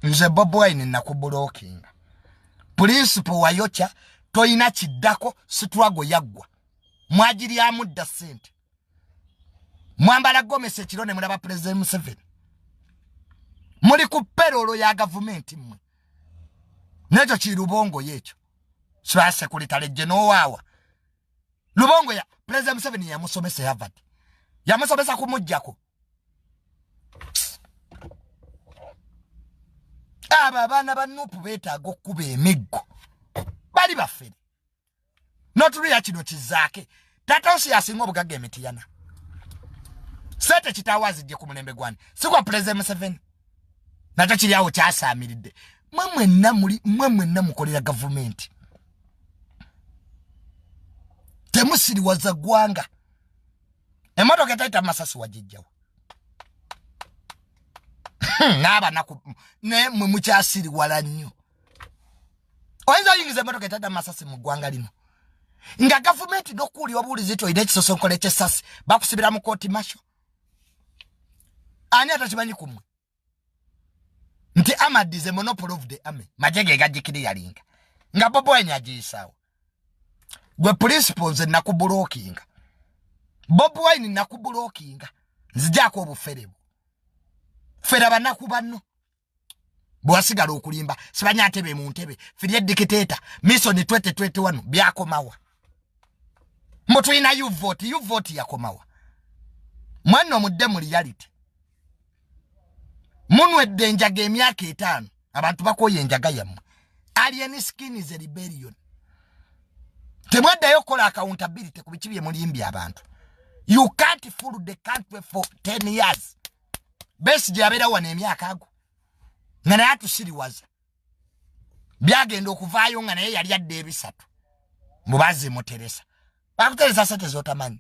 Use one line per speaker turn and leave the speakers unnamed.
nze Bobi Wine nakublockinga. Principal wayocha toina Kiddako struggle yaggwa. Mwajiri ya mudda sente. Mwambala Gomez ekirone mulaba President Museveni. Muli ku payroll ya government mmwe. Necho ki Lubongo yecho. Swase kulitale jeno wawa. Lubongo ya President Museveni ya musomese Harvard. Ya musomesa kumujjako. Aba bana banupu betaaga kuba emiggo. Bali bafere. Notuli ya kino kizake. Tata osi yasinga obugagga emitiyana. Sete kitawazi je ku mulembe gwani. Sikwa President Museveni. Nacho kiri awo kyasamiridde. Mwemwe namukolera government. Temusiri waza gwanga. Emotoka etaita masasi wajijjawo. Naba naku ne mukyasiri wala nnyo. Oyinza yingize emotoka etaita masasi mu gwanga lino. Nga government nokuli wabulizi to ide kisosonkole kyesasi bakusibira mu court martial. Ani atakimanyi kumwe. Nti Ahmad is a monopoly of the army. Majege gajikiri yalinga. Nga Bobi Wine ajisawo. Gwe principles nakublockinga. Bobi Wine nakublockinga. Nzijako obuferebu. Fera banaku banno. Bwasigala okulimba. Sibanya ntebe mu ntebe. Firie dictator. Mission 2021 byakomawa. Mutwina you vote yakomawa. Mwana omudde mu reality. Munwedde enjaga emyaka 5 abantu bakoye enjaga yammwe. Alien skin is a rebellion. Temwaddayo kola accountability ku bikibi emulimbi abantu. You can't fool the country for 10 years. Best jabera wana emyaka ago. Nga naye atusiriwaza. Byagenda okuvaayo nga naye yali adde ebisatu. Mubazi muteresa. Bakuteresa sente zotamanyi.